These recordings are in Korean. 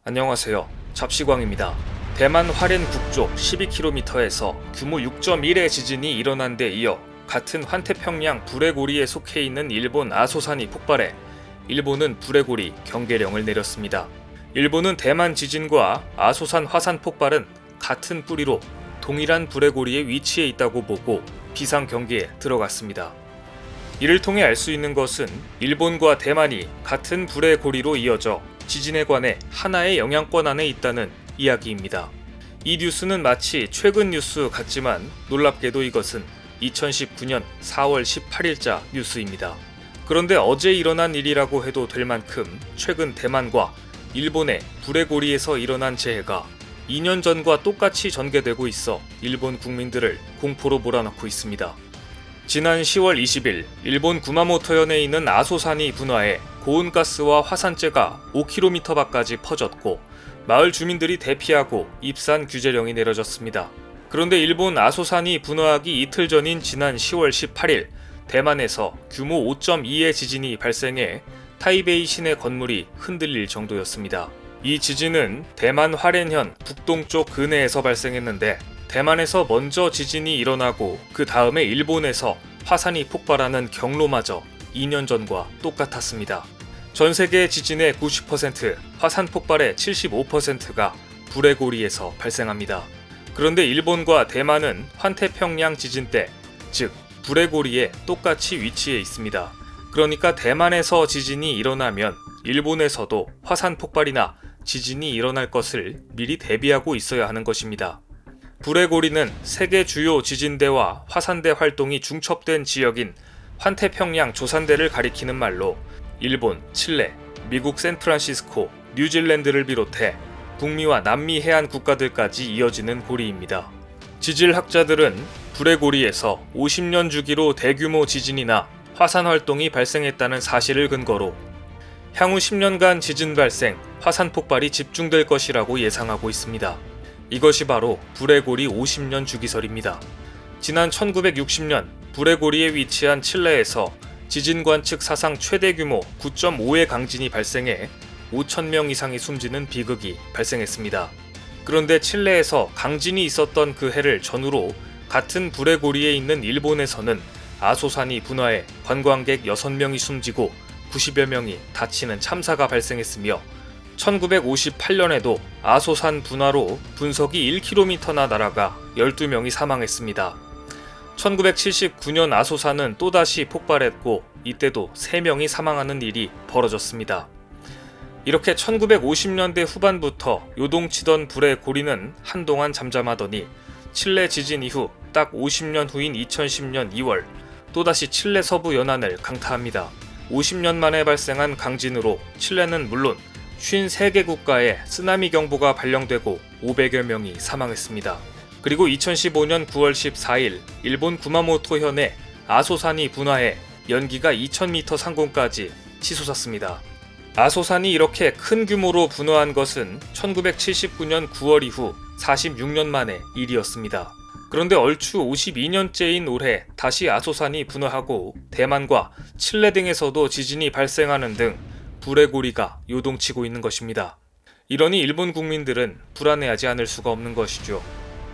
안녕하세요. 잡시광입니다. 대만 화롄 북쪽 12km에서 규모 6.1의 지진이 일어난 데 이어 같은 환태평양 불의 고리에 속해 있는 일본 아소산이 폭발해 일본은 불의 고리 경계령을 내렸습니다. 일본은 대만 지진과 아소산 화산 폭발은 같은 뿌리로 동일한 불의 고리에 위치해 있다고 보고 비상 경계에 들어갔습니다. 이를 통해 알 수 있는 것은 일본과 대만이 같은 불의 고리로 이어져 지진에 관해 하나의 영향권 안에 있다는 이야기입니다. 이 뉴스는 마치 최근 뉴스 같지만 놀랍게도 이것은 2019년 4월 18일자 뉴스입니다. 그런데 어제 일어난 일이라고 해도 될 만큼 최근 대만과 일본의 불의 고리에서 일어난 재해가 2년 전과 똑같이 전개되고 있어 일본 국민들을 공포로 몰아넣고 있습니다. 지난 10월 20일 일본 구마모토현에 있는 아소산이 분화해 고온가스와 화산재가 5km 밖까지 퍼졌고 마을 주민들이 대피하고 입산 규제령이 내려졌습니다. 그런데 일본 아소산이 분화하기 이틀 전인 지난 10월 18일 대만에서 규모 5.2의 지진이 발생해 타이베이 시내 건물이 흔들릴 정도였습니다. 이 지진은 대만 화롄현 북동쪽 근해에서 발생했는데 대만에서 먼저 지진이 일어나고 그 다음에 일본에서 화산이 폭발하는 경로마저 2년 전과 똑같았습니다. 전 세계 지진의 90%, 화산 폭발의 75%가 불의 고리에서 발생합니다. 그런데 일본과 대만은 환태평양 지진 때, 즉 불의 고리에 똑같이 위치해 있습니다. 그러니까 대만에서 지진이 일어나면 일본에서도 화산 폭발이나 지진이 일어날 것을 미리 대비하고 있어야 하는 것입니다. 불의 고리는 세계 주요 지진대와 화산대 활동이 중첩된 지역인 환태평양 조산대를 가리키는 말로 일본, 칠레, 미국 샌프란시스코, 뉴질랜드를 비롯해 북미와 남미 해안 국가들까지 이어지는 고리입니다. 지질학자들은 불의 고리에서 50년 주기로 대규모 지진이나 화산 활동이 발생했다는 사실을 근거로 향후 10년간 지진 발생, 화산 폭발이 집중될 것이라고 예상하고 있습니다. 이것이 바로 불의 고리 50년 주기설입니다. 지난 1960년 불의 고리에 위치한 칠레에서 지진 관측 사상 최대 규모 9.5의 강진이 발생해 5,000명 이상이 숨지는 비극이 발생했습니다. 그런데 칠레에서 강진이 있었던 그 해를 전후로 같은 불의 고리에 있는 일본에서는 아소산이 분화해 관광객 6명이 숨지고 90여 명이 다치는 참사가 발생했으며 1958년에도 아소산 분화로 분석이 1km나 날아가 12명이 사망했습니다. 1979년 아소산은 또다시 폭발했고 이때도 3명이 사망하는 일이 벌어졌습니다. 이렇게 1950년대 후반부터 요동치던 불의 고리는 한동안 잠잠하더니 칠레 지진 이후 딱 50년 후인 2010년 2월 또다시 칠레 서부 연안을 강타합니다. 50년 만에 발생한 강진으로 칠레는 물론 53개 국가에 쓰나미 경보가 발령되고 500여 명이 사망했습니다. 그리고 2015년 9월 14일 일본 구마모토현에 아소산이 분화해 연기가 2000m 상공까지 치솟았습니다. 아소산이 이렇게 큰 규모로 분화한 것은 1979년 9월 이후 46년 만의 일이었습니다. 그런데 얼추 52년째인 올해 다시 아소산이 분화하고 대만과 칠레 등에서도 지진이 발생하는 등 불의 고리가 요동치고 있는 것입니다. 이러니 일본 국민들은 불안해하지 않을 수가 없는 것이죠.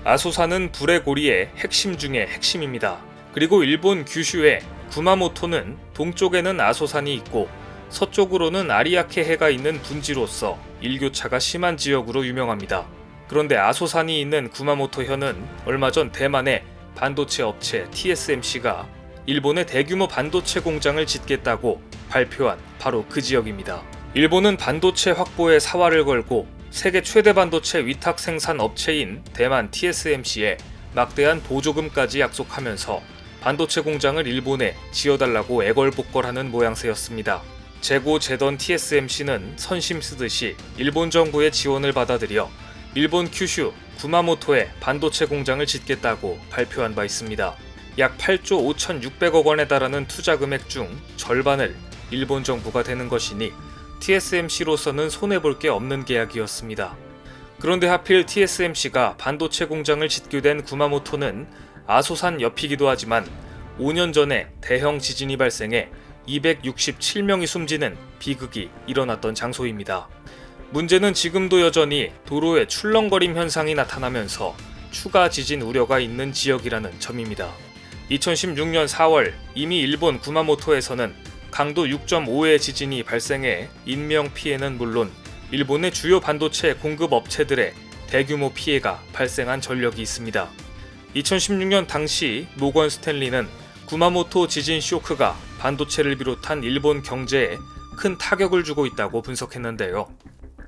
아소산은 불의 고리의 핵심 중의 핵심입니다. 그리고 일본 규슈의 구마모토는 동쪽에는 아소산이 있고 서쪽으로는 아리아케 해가 있는 분지로서 일교차가 심한 지역으로 유명합니다. 그런데 아소산이 있는 구마모토현은 얼마 전 대만의 반도체 업체 TSMC가 일본의 대규모 반도체 공장을 짓겠다고 발표한 바로 그 지역입니다. 일본은 반도체 확보에 사활을 걸고 세계 최대 반도체 위탁 생산 업체인 대만 TSMC에 막대한 보조금까지 약속하면서 반도체 공장을 일본에 지어달라고 애걸복걸하는 모양새였습니다. 재고 재던 TSMC는 선심 쓰듯이 일본 정부의 지원을 받아들여 일본 큐슈 구마모토에 반도체 공장을 짓겠다고 발표한 바 있습니다. 약 8조 5,600억 원에 달하는 투자 금액 중 절반을 일본 정부가 되는 것이니 TSMC로서는 손해볼 게 없는 계약이었습니다. 그런데 하필 TSMC가 반도체 공장을 짓게 된 구마모토는 아소산 옆이기도 하지만 5년 전에 대형 지진이 발생해 267명이 숨지는 비극이 일어났던 장소입니다. 문제는 지금도 여전히 도로에 출렁거림 현상이 나타나면서 추가 지진 우려가 있는 지역이라는 점입니다. 2016년 4월 이미 일본 구마모토에서는 강도 6.5의 지진이 발생해 인명 피해는 물론 일본의 주요 반도체 공급 업체들의 대규모 피해가 발생한 전력이 있습니다. 2016년 당시 모건 스탠리는 구마모토 지진 쇼크가 반도체를 비롯한 일본 경제에 큰 타격을 주고 있다고 분석했는데요.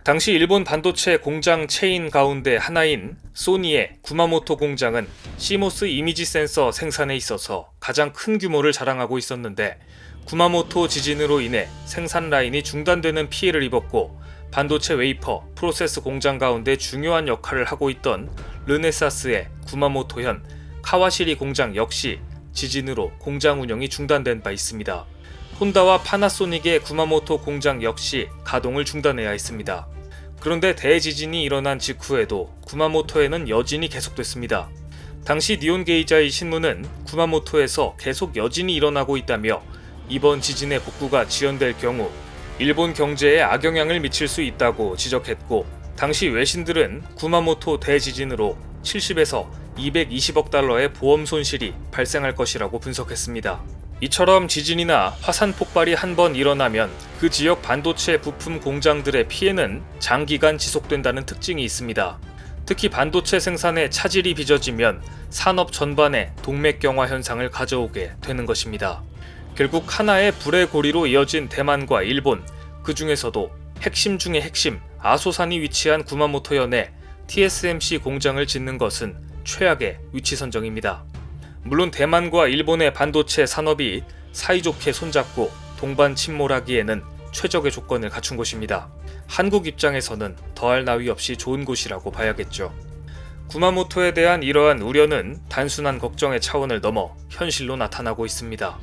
당시 일본 반도체 공장 체인 가운데 하나인 소니의 구마모토 공장은 시모스 이미지 센서 생산에 있어서 가장 큰 규모를 자랑하고 있었는데 구마모토 지진으로 인해 생산 라인이 중단되는 피해를 입었고 반도체 웨이퍼, 프로세스 공장 가운데 중요한 역할을 하고 있던 르네사스의 구마모토현, 카와시리 공장 역시 지진으로 공장 운영이 중단된 바 있습니다. 혼다와 파나소닉의 구마모토 공장 역시 가동을 중단해야 했습니다. 그런데 대지진이 일어난 직후에도 구마모토에는 여진이 계속됐습니다. 당시 니온게이자의 신문은 구마모토에서 계속 여진이 일어나고 있다며 이번 지진의 복구가 지연될 경우 일본 경제에 악영향을 미칠 수 있다고 지적했고, 당시 외신들은 구마모토 대지진으로 70에서 220억 달러의 보험 손실이 발생할 것이라고 분석했습니다. 이처럼 지진이나 화산 폭발이 한 번 일어나면 그 지역 반도체 부품 공장들의 피해는 장기간 지속된다는 특징이 있습니다. 특히 반도체 생산에 차질이 빚어지면 산업 전반에 동맥경화 현상을 가져오게 되는 것입니다. 결국 하나의 불의 고리로 이어진 대만과 일본, 그 중에서도 핵심 중의 핵심 아소산이 위치한 구마모토현에 TSMC 공장을 짓는 것은 최악의 위치 선정입니다. 물론 대만과 일본의 반도체 산업이 사이좋게 손잡고 동반 침몰하기에는 최적의 조건을 갖춘 곳입니다. 한국 입장에서는 더할 나위 없이 좋은 곳이라고 봐야겠죠. 구마모토에 대한 이러한 우려는 단순한 걱정의 차원을 넘어 현실로 나타나고 있습니다.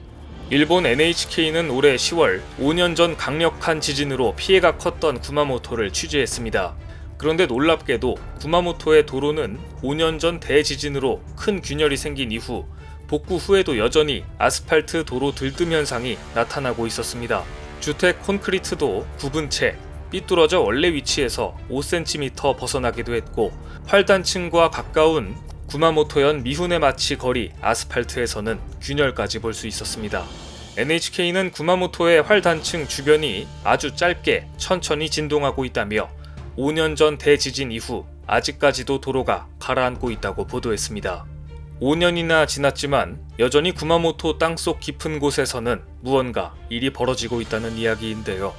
일본 NHK는 올해 10월 5년 전 강력한 지진으로 피해가 컸던 구마모토를 취재했습니다. 그런데 놀랍게도 구마모토의 도로는 5년 전 대지진으로 큰 균열이 생긴 이후 복구 후에도 여전히 아스팔트 도로 들뜸 현상이 나타나고 있었습니다. 주택 콘크리트도 굽은 채 삐뚤어져 원래 위치에서 5cm 벗어나기도 했고, 활단층과 가까운 구마모토현 미후네마치 거리 아스팔트에서는 균열까지 볼 수 있었습니다. NHK는 구마모토의 활단층 주변이 아주 짧게 천천히 진동하고 있다며 5년 전 대지진 이후 아직까지도 도로가 가라앉고 있다고 보도했습니다. 5년이나 지났지만 여전히 구마모토 땅속 깊은 곳에서는 무언가 일이 벌어지고 있다는 이야기인데요.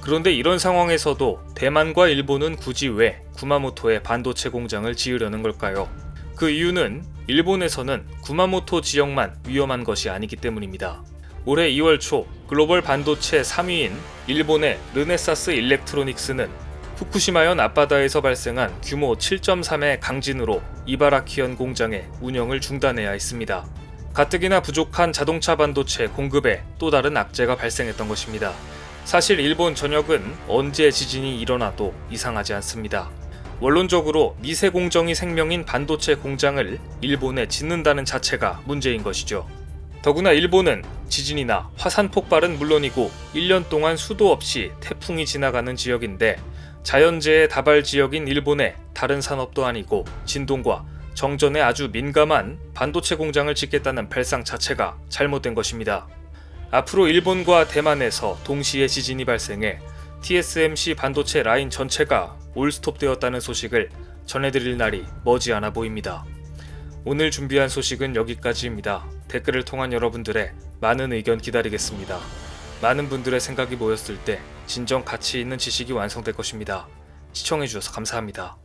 그런데 이런 상황에서도 대만과 일본은 굳이 왜 구마모토에 반도체 공장을 지으려는 걸까요? 그 이유는 일본에서는 구마모토 지역만 위험한 것이 아니기 때문입니다. 올해 2월 초 글로벌 반도체 3위인 일본의 르네사스 일렉트로닉스는 후쿠시마현 앞바다에서 발생한 규모 7.3의 강진으로 이바라키현 공장의 운영을 중단해야 했습니다. 가뜩이나 부족한 자동차 반도체 공급에 또 다른 악재가 발생했던 것입니다. 사실 일본 전역은 언제 지진이 일어나도 이상하지 않습니다. 원론적으로 미세 공정이 생명인 반도체 공장을 일본에 짓는다는 자체가 문제인 것이죠. 더구나 일본은 지진이나 화산 폭발은 물론이고 1년 동안 수도 없이 태풍이 지나가는 지역인데, 자연재해 다발 지역인 일본의 다른 산업도 아니고 진동과 정전에 아주 민감한 반도체 공장을 짓겠다는 발상 자체가 잘못된 것입니다. 앞으로 일본과 대만에서 동시에 지진이 발생해 TSMC 반도체 라인 전체가 올스톱되었다는 소식을 전해드릴 날이 머지않아 보입니다. 오늘 준비한 소식은 여기까지입니다. 댓글을 통한 여러분들의 많은 의견 기다리겠습니다. 많은 분들의 생각이 모였을 때 진정 가치 있는 지식이 완성될 것입니다. 시청해주셔서 감사합니다.